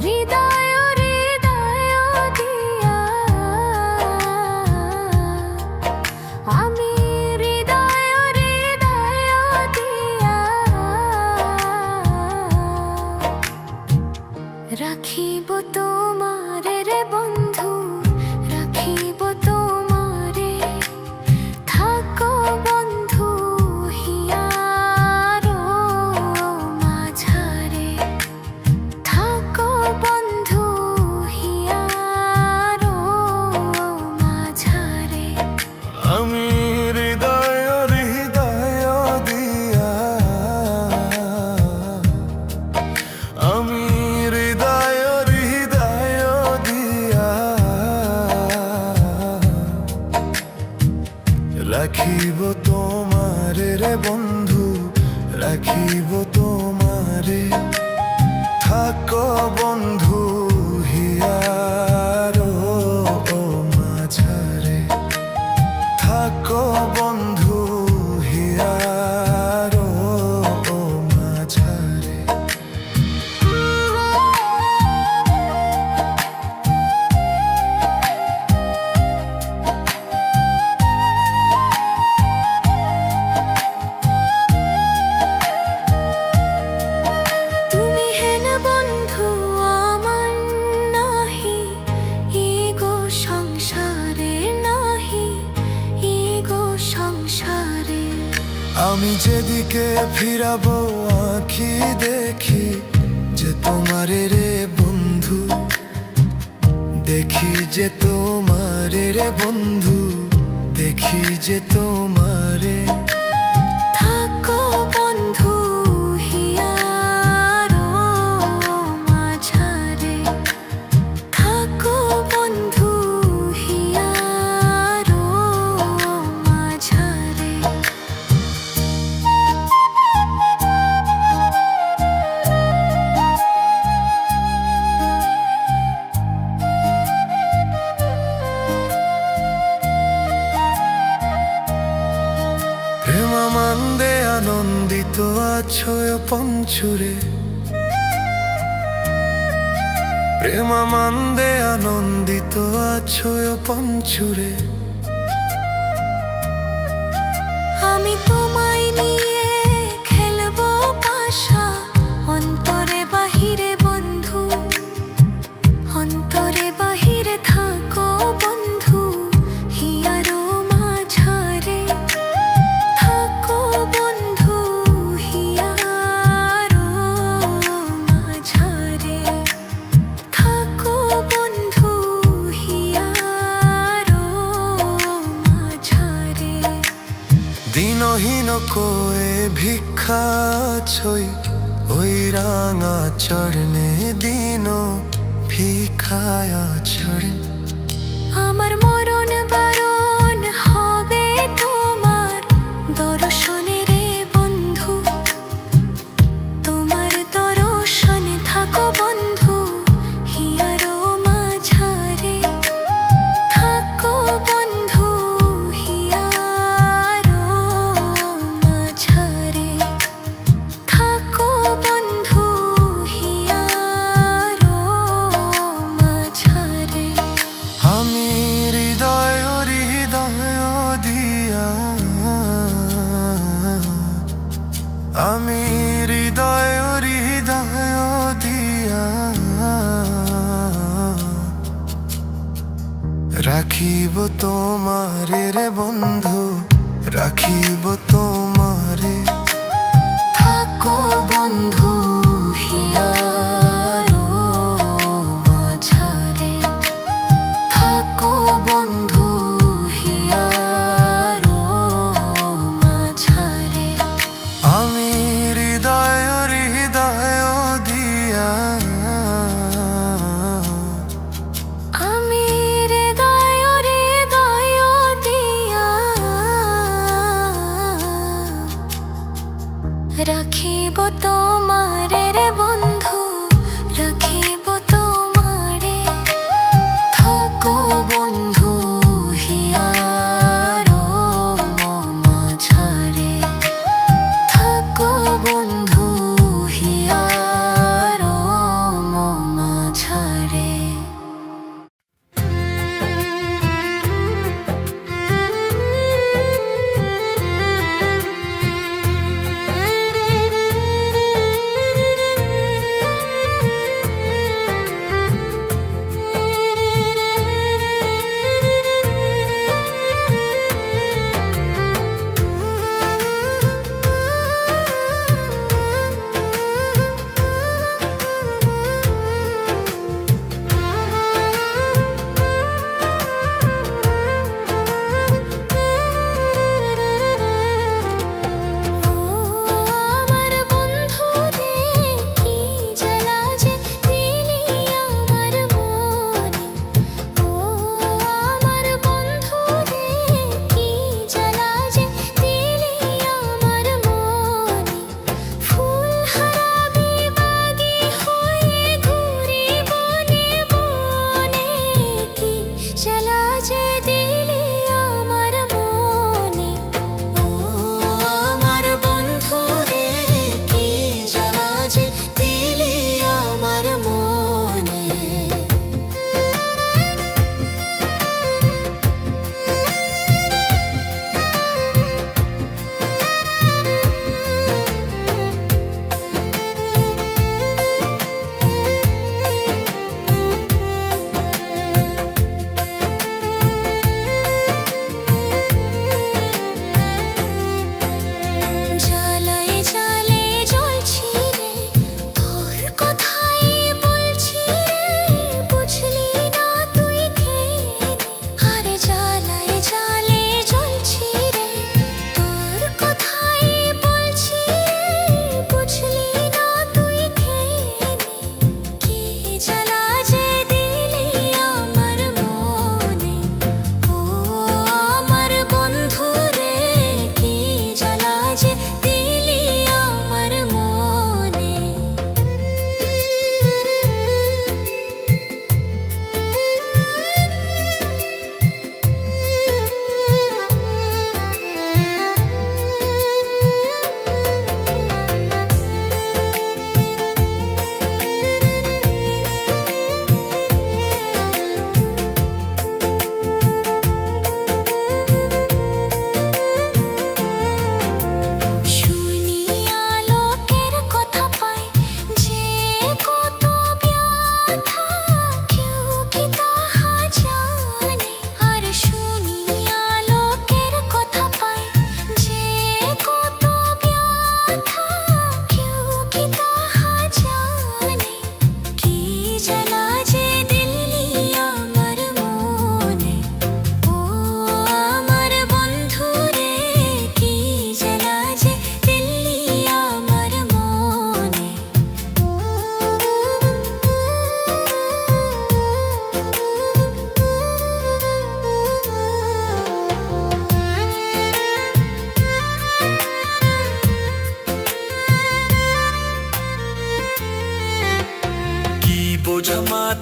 হৃদয় হৃদয় দিয়া আমি হৃদয় হৃদয় দিয়া রাখিব তোমারে রে বন্ধু, রাখিব তোমারে। থাকো বন্ধু হিয়ার মাঝারে, থাকো বন্ধু হিয়ার মাঝারে। আমি হৃদয় হৃদয় দিয়া আমি হৃদয় হৃদয় দিয়া রাখিব তোমারে রে বন্ধু, রাখিব তোমারে। থাকো বন্ধু হিয়ার মাঝারে, থাকো বন্ধু হিয়ার মাঝারে। তুমি হেন বন্ধু আমার নাহি, ইগো সংসারে নাহি, ইগো সংসারে। আমি যেদিকে ফিরাবো আঁখি দেখি যে তোমারে রে বন্ধু, দেখি যে তোমারে রে বন্ধু, দেখি যে তোমারে। থাকো বন্ধু হিয়ার মাঝারে, থাকো বন্ধু হিয়ার মাঝারে। প্রেমানন্দে আনন্দিত আছো পঞ্চুরে, প্রেমানন্দে আনন্দিত আছো পঞ্চুরে। আমি তোমায় নিয়ে খেলবো পাশা, অন্তরে বাহিরে বন্ধু, অন্তরে বাহিরে থাকো বন্ধু হিয়ার মাঝারে। থাকো বন্ধু হিয়ার মাঝারে, থাকো বন্ধু হিয়ার মাঝারে। দিনহীন কোয়ে ভিক্ষা ছই, ওই রাঙা চরণে দিন ভিক্ষায় চরণ। আমার মরণ বারণ হবে তোমার দর্শনে রে বন্ধু, তোমার দর্শনে থাকো বন্ধু হিয়ার মাঝারে। থাকো বন্ধু হিয়ার মাঝারে, থাকো বন্ধু হিয়ার মাঝারে। আমি হৃদয় হৃদয় দিয়া আমি হৃদয় হৃদয় দিয়া রাখিব তোমারে রে বন্ধু, রাখিব তোমারে। থাকো বন্ধু হিয়ার মাঝারে, থাকো বন্ধু হিয়ার মাঝারে। আমি হৃদয় হৃদয় দিয়া আমি হৃদয় হৃদয় দিয়া রাখিব তোমারে রে বন্ধু, রাখিব তোমারে। থাকো বন্ধু হিয়ার মাঝারে, থাকো বন্ধু হিয়ার মাঝারে।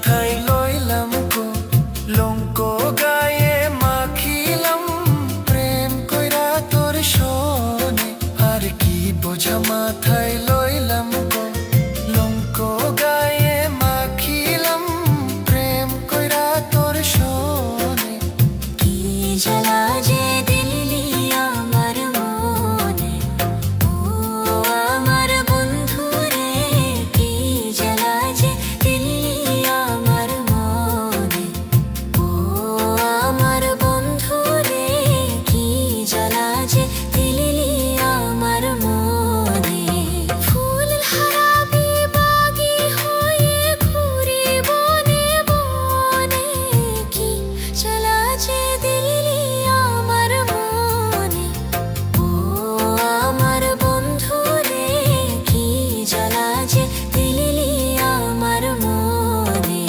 মাথায় লইলাম কো লঙ্ক গায়ে মাখিলাম প্রেম কইরা তোর শোনে আর কি বোঝা মাথায় লইলাম কো লঙ্ক গায়ে মাখিলাম প্রেম কইরা তোর শোনে কি জ্বালা যে দিলি আমার মনে ও আমার বন্ধু রে কি জ্বালা যে দিলি আমার মনে ও আমার বন্ধু রে কি জ্বালা যে দিলি আমার মনে ফুল হারাবি বাগি হয়ে ঘুরি বনে বনে কি জ্বালা যে দিলি আমার মনে ও আমার বন্ধু রে কি জ্বালা যে দিলি আমার মনে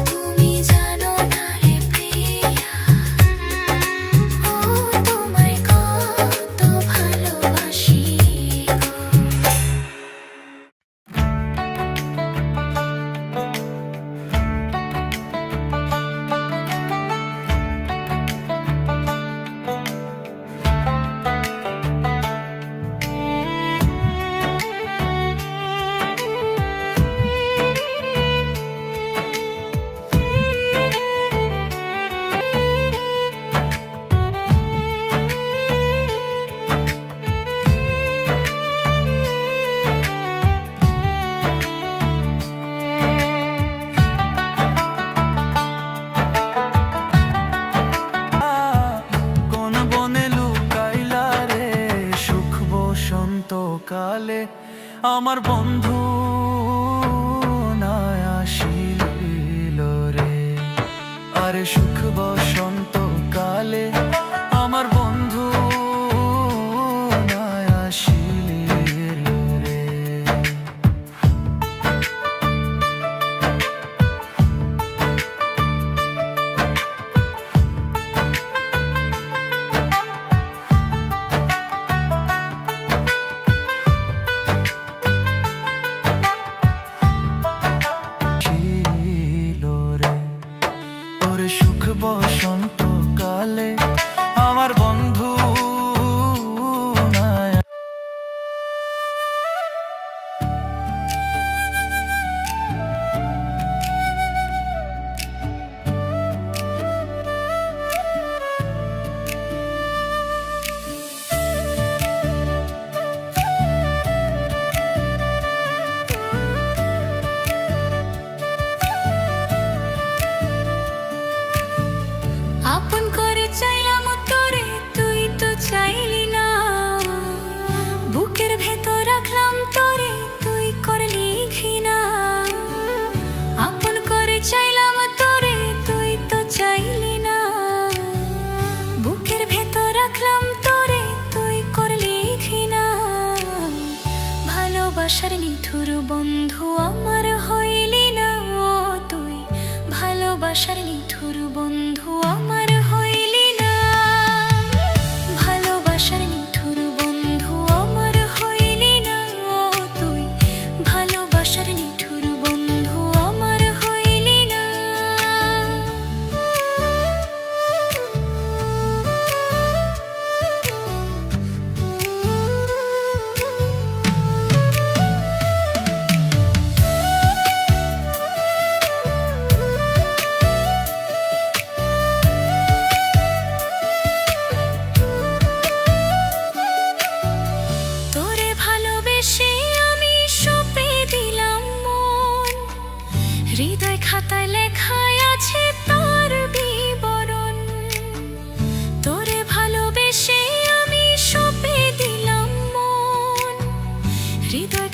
তুমি জানো না রে প্রিয়া ও তোমায় কত ভালোবাসি গো কোন বনে লুকাইলা রে সুখ বসন্ত কালে আমার বন্ধু না আসিল রে আরে সুখ বসন্ত কালে আমার বন্ধু না আসিল রে ছিল রে ওরে সুখ বসন্ত কালে আমার বন্ধু নাই। আপন করে চাইলাম তোরে তুই তো চাইলি না বুকের ভেতর রাখলাম তোরে তুই করলি ঘৃণা আপন করে চাইলাম তোরে তুই তো চাইলি না বুকের ভেতর রাখলাম তোরে তুই করলি ঘৃণা ভালোবাসার নিঠুর বন্ধু আমার হইলি না ও তুই ভালোবাসার নিঠুর বন্ধু আমার হইলি না ভালোবাসার নিঠুর বন্ধু আমার হইলি না ও তুই ভালোবাসার নিঠুর বন্ধু আমার হইলি না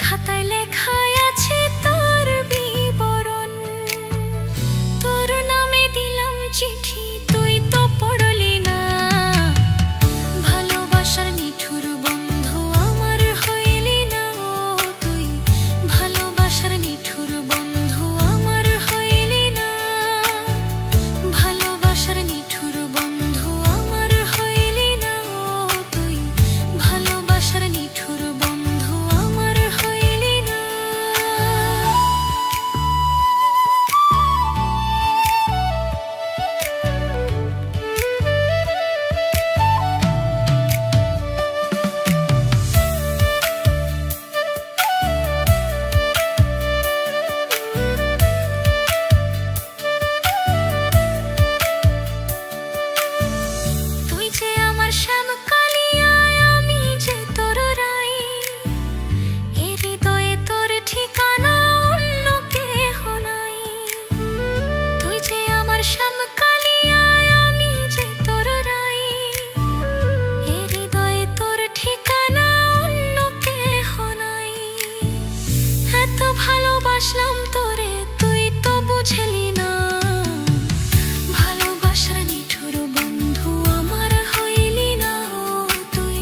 খাতায় লেখায় আছে তোর বিবরণ, তোর নামে দিলাম চিঠি তুই তো পড়লি না। ভালোবাসার নিঠুর বন্ধু আমার হইলি না তুই, ভালোবাসার নিঠুর বন্ধু আমার হইলি না, ভালোবাসার নিঠুর বন্ধু আমার হইলি না তুই, ভালোবাসার নিঠুর বন্ধু আমার হইলি না। তুই যে আমার শ্যামকালিয়া, আমি যে তোর রাই, এ হৃদয়ে তোর ঠিকানা অন্য কেহ নাই। তুই যে আমার শ্যামকালিয়া, আমি যে তোর রাই, এ হৃদয়ে তোর ঠিকানা অন্য কেহ নাই। এত ভালোবাসলাম তোরে তুই তো বুঝলি না, ভালোবাসার নিঠুর বন্ধু আমার হইলি না তুই,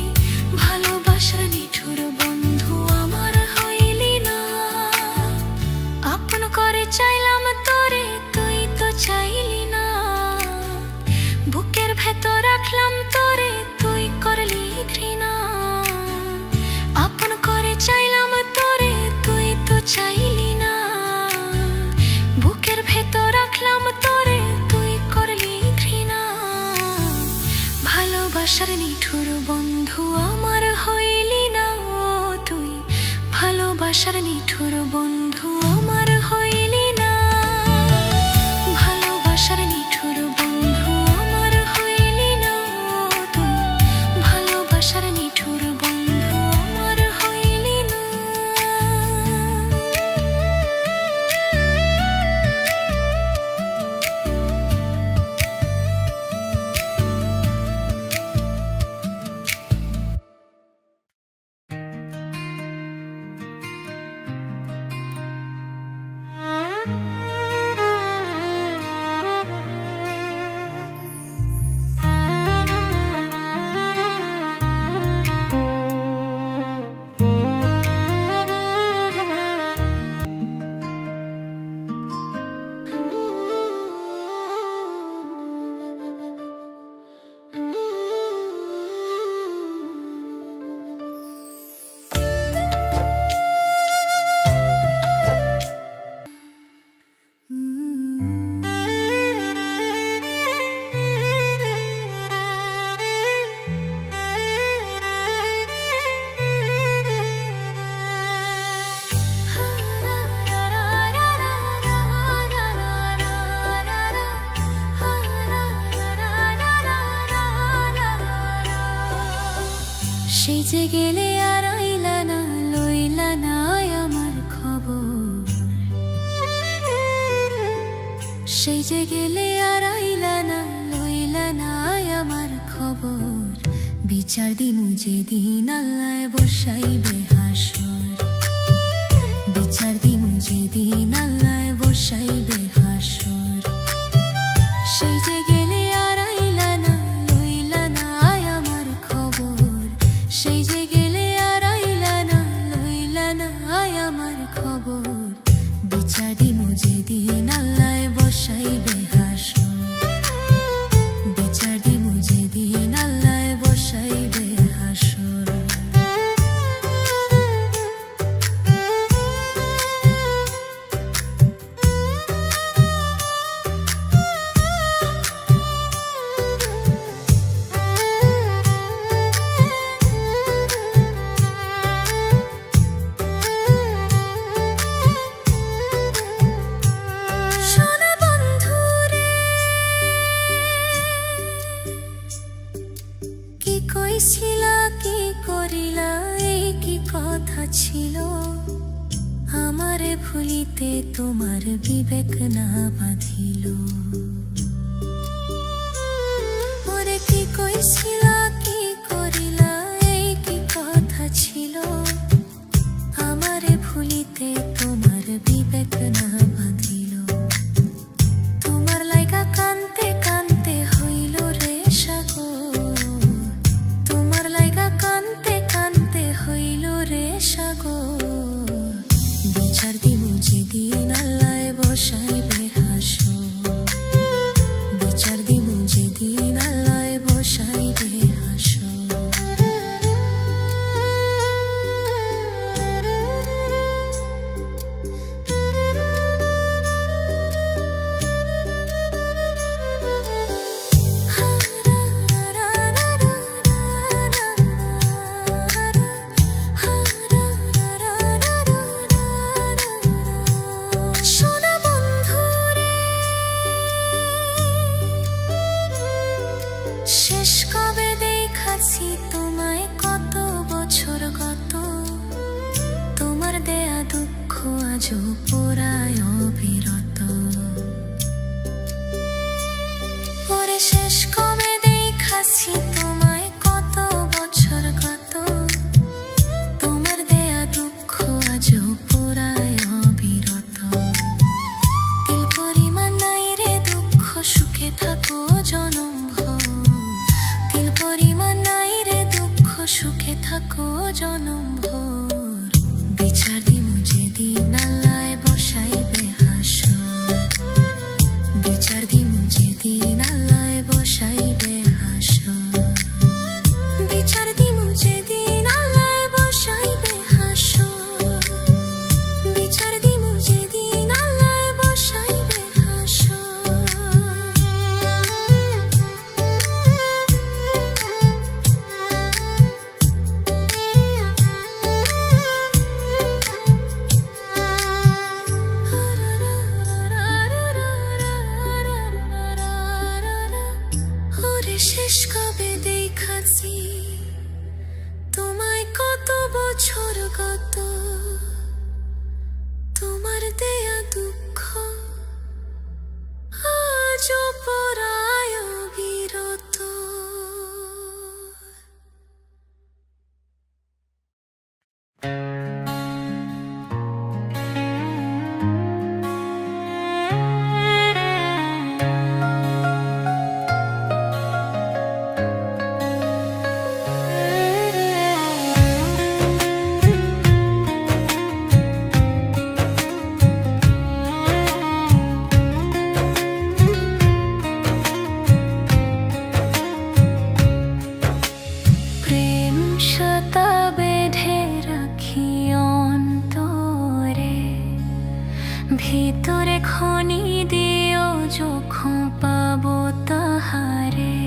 ভালোবাসার নিঠুর বন্ধু আমার হইলি না। আপন করে চাইলাম তোরে তুই তো চাইলি না, বুকের ভেতর রাখলাম তোরে তুই করলি ঘৃণা। আপন করে চাইলাম তোরে তুই তো চাইলি না, বুকের ভেতর রাখলাম তোরে তুই করলি ঘৃণা। ভালোবাসার নিঠুর বন্ধু আমার হইলি না তুই, ভালোবাসার নিঠুর বন্ধু আমার হইলি না, ভালোবাসার নিঠুর বন্ধু আমার হইলি না তুই, ভালোবাসার নিঠুর বন্ধু আমার হইলি না। সেই যে গেলে আর আইলা না, লইলা না আমার খবর, সেই যে গেলে আর আইলা না, লইলা না আমার খবর। বিচার দিমু যেদিন আল্লাহ বসাইবে হাসর, বিচার দিমু যেদিন আল্লাহ বসাইবে হাসর। সেই যে গেলে আর আইলা না, লইলা না আমার খবর, সেই যে গেলে আর আইলা না, লইলা না আমার খবর। বিচার দিমু যেদিন আল্লাহ বসাইবে হাসর, বিচার দিমু যেদিন আল্লাহ বসাইবে হাসর। কইছিলা কি করিলা, এই কি কথা ছিল, আমারে ভুলিতে তোমার বিবেক না বাঁধিল। ওরে কি কইছিলা কি করিলা, এই কি কথা ছিল, আমারে আছি তোমায় কত বছর গত, তোমার দেয়া দুঃখ আজও পোড়ায় অবিরত। ওরে শেষ কবে দেখাছি তোমায় কত বছর গত, তোমার দেয়া দুঃখ আজও পোড়ায় অবিরত। তিল পরিমাণ নাই রে দুঃখ সুখে থাকো জনম ভর, তিল পরিমাণ নাই রে দুঃখ সুখে থাকো জনম ভর। বিচার দিমু যেদিন আল্লাহ বসাইবে হাসর, বিচার দিমু যেদিন আল্লাহ বসাইবে হাসর, বিচার দিমু যেদিন আল্লাহ বসাইবে হাসর, বিচার দিমু যেদিন আল্লাহ বসাইবে হাসর। ওরে শেষ কবে দেখাছি তোমায় কত বছর গত, তোমার দেয়া দুঃখ আজও পোড়ায় অবিরত। প্রেম সুতা বেঁধে রাখি অন্তরে, ভিতরে খনি দিও যখন পাবো তাহারে।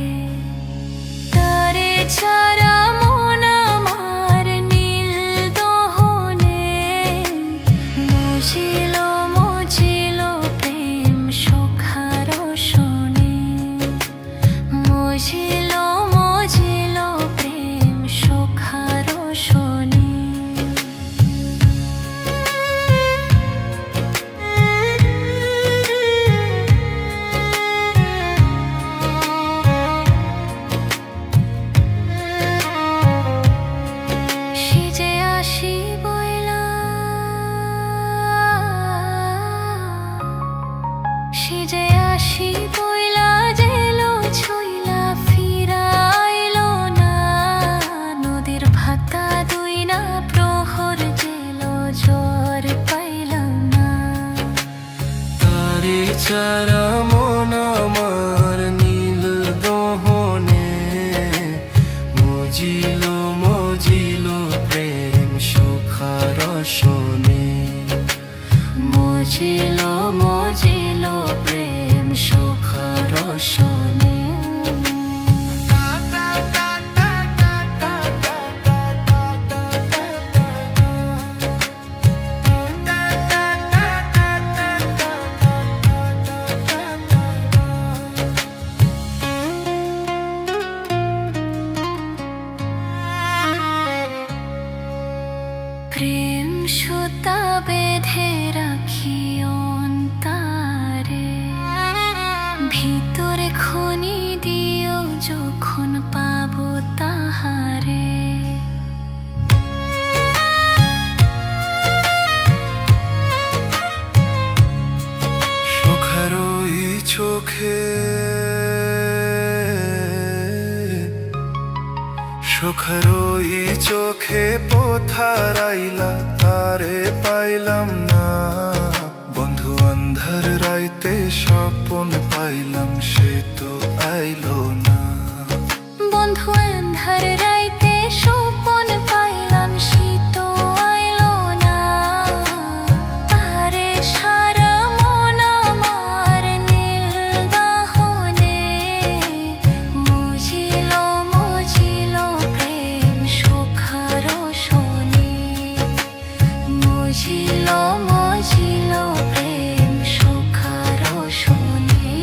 তারে ছাড়া মন আমার নীল দহনে, মুজিল মুজিল প্রেম সুখার শোনে, মুজিল মুজিল প্রেম সুখার শোনে। সিজে আসি বইলা, সিজে আসি বইলা জেলো ছইলা ফিরাইলো না। নদীর ভাতা দুই না প্রহর জেলো জ্বর পাইলাম না। তারে ছাড়া মন আমার নীল দহনে, মজিল মজিল প্রেম সুখার শোনে, মুজিল মুজিল প্রেম সুখার শোনে। প্রেম সুতা বেঁধে রাখি অন্তরে, ভিতরে খনি দিও যখন পাবো তাহারে। সুখের ওই চোখে, সুখের ওই চোখে পোথারাইলা, তারে পাইলাম না। বন্ধু অন্ধার রাইতে স্বপন পাইলাম, সে তো আইলো না। বন্ধু আন্ধার রাইতে স্বপন পাইলাম, সে তো আইলো না। তারে সারা মন আমার নীল দাহনে, মুজিল মুজিল প্রেম সুখার শোনে, মুজিল মুজিল প্রেম সুখার শোনে।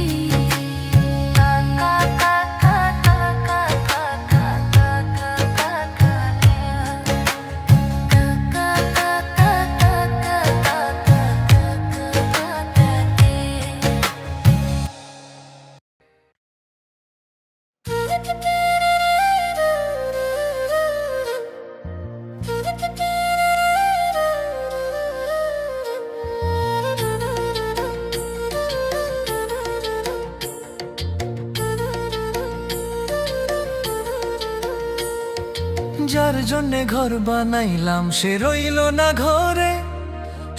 যার জন্যে ঘর বানাইলাম সে রইল না ঘরে,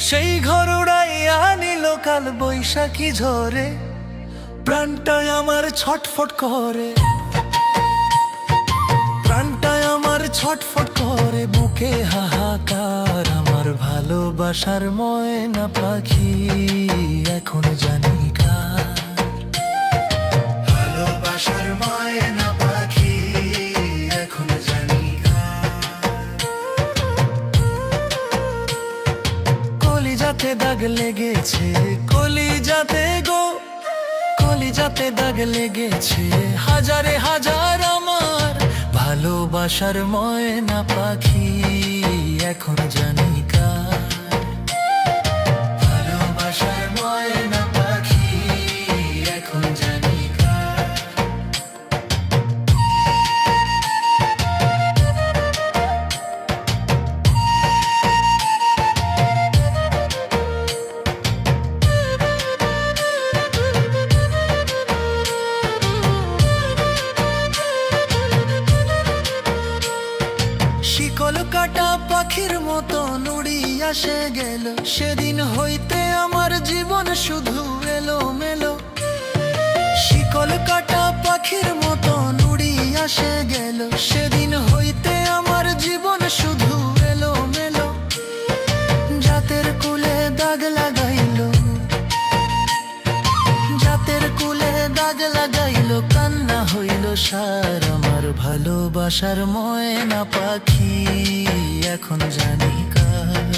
সেই ঘর উড়াইয়া নিল কাল বৈশাখী ঝরে। প্রাণটায় আমার ছটফট করে, প্রাণটায় আমার ছটফট করে, বুকে হাহাকার। আমার ভালোবাসার ময়না পাখি এখন জানি কার। ভালোবাসার ময়না পাখি এখন জানি কার। কলিজাতে দাগ লেগেছে, কলিজাতে গো, কলিজাতে দাগ লেগেছে হাজারে হাজার আমার ভালোবাসার ময়না পাখি এখন জানি কার। ভালোবাসার ময়না পাখি এখন জানি কার। শিকল কাটা পাখির মতো নুড়ি আসে গেল, সেদিন হইতে আমার জীবন শুধু এলো মেলো। শিকল কাটা পাখির মতো নুড়ি আসে গেল, সেদিন হইতে আমার জীবন শুধু এলো মেলো। জাতের কুলে দাগ লাগাইলো, জাতের কুলে দাগ লাগাইলো, কান্না হইল সার। আমার ভালোবাসার ময়না পাখি এখন জানি কার।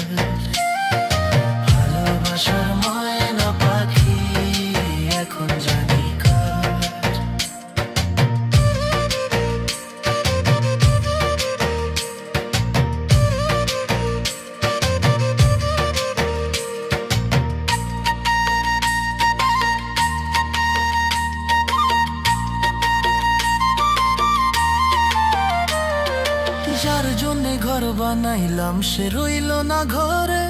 ভালোবাসার ময়না পাখি এখন জানি কার। যার জন্যে ঘর বানাইলাম সে রইল না ঘরে,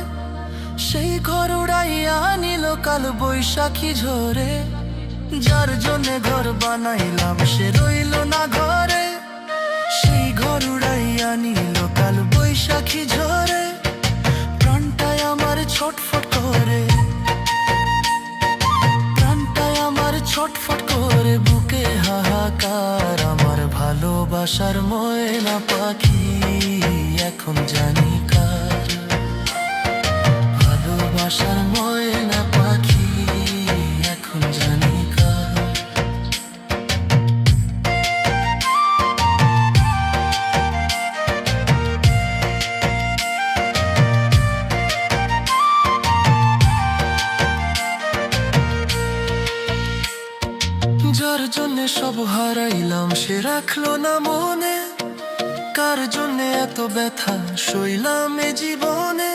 সেই ঘর উড়াইয়া নিল কাল বৈশাখী ঝরে। যার জন্যে ঘর বানাইলাম সে রইল না ঘরে, সেই ঘর উড়াইয়া নিল কাল বৈশাখী ঝরে। প্রাণটায় আমার ছটফট করে, প্রাণটায় আমার ছটফট করে, বুকে হাহাকার। আমার ভালোবাসার ময়না পাখি এখন জানি কার। ভালোবাসার ময়না পাখি এখন জানি কার। যার জন্যে সব হারাইলাম সে রাখলো না মনে, কার জন্যে এত ব্যথা সইলাম এ জীবনে।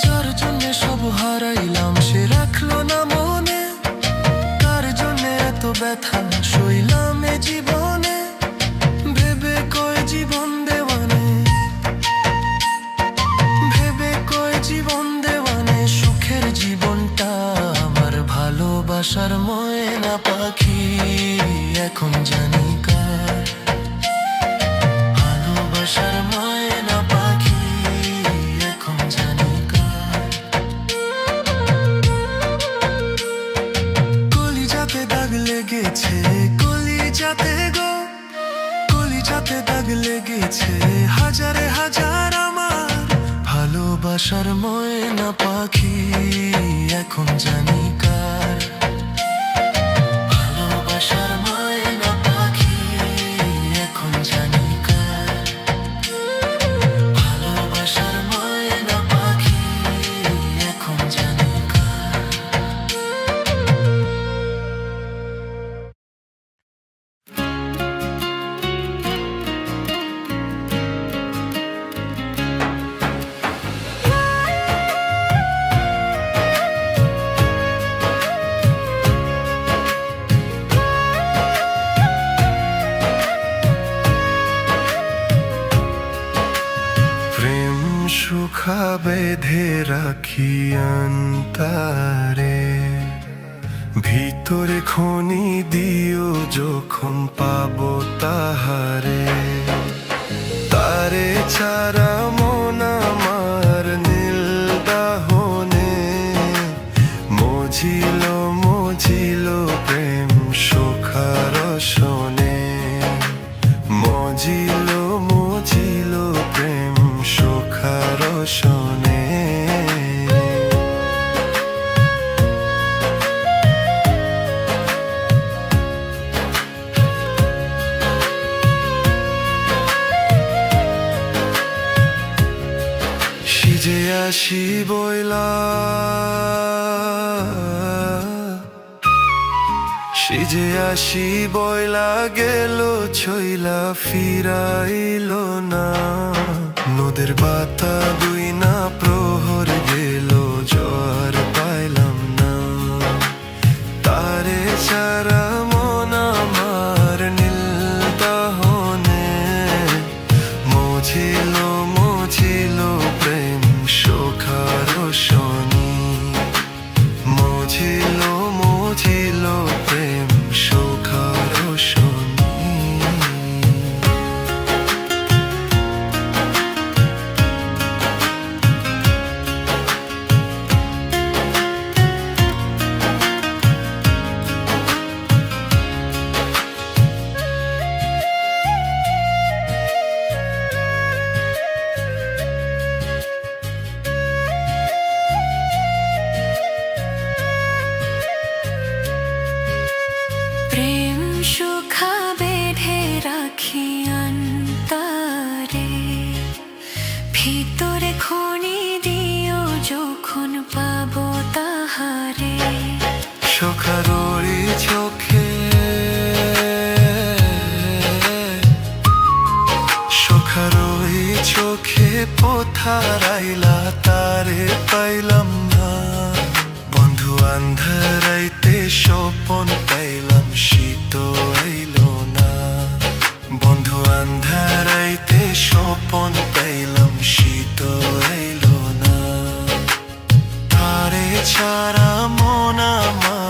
যার জন্যে সব হারাইলাম সে রাখলো না মনে, কার জন্যে এত ব্যথা সইলাম এ জীবনে। ভেবে কয় জীবন দেওয়ানে, ভেবে কয় জীবন দেওয়ানে, সুখের জীবনটা আমার ভালোবাসার ময়না পাখি এখন জানি কার। ভালোবাসার ময়না পাখি এখন জানি কার। কলিজাতে দাগ লেগেছে, কলিজাতে গো, কলিজাতে দাগ লেগেছে হাজারে হাজার আমার ভালোবাসার ময়না পাখি এখন জানি কার। ভালোবাসার ময়না পাখি এখন জানি কার। ভালোবাসার ময়না পাখি এখন জানি কার। সুখা বেঁধে রাখি অন্তরে, ভিতরে খনি দিও যখন পাবো তাহারে। তার ছাড়া মন আমার নীল দাহনে মজিল মজিল প্রেম সুখার শোনে মজিল মজিল প্রেম সুখার শোনে সিজে আসি বইলা সিজে আসি বইলা গেল ছইলা ফিরাইল না নদের বাতা দুই না প্রহর গেল জ্বর পাইলাম না তারে ছাড়া মন আমার নীল দাহনে মজিল মজিল প্রেম সুখার শনি মজিল মজিল প্রেম সুখার শনি প্রেম সুখা বেঁধে রাখি অন্তরে ভিতরে খনি দিও যখন পাবো তাহারে সুখারোরি চোখে সুখারোরি চোখে পোথারাইলা তারে পাইলাম না বন্ধু আন্ধারাইতে স্বপন পাইলাম শীত আইল না বন্ধু আন্ধারাইতে স্বপন পাইলাম শীত আইল না তারে ছাড়া মন আমার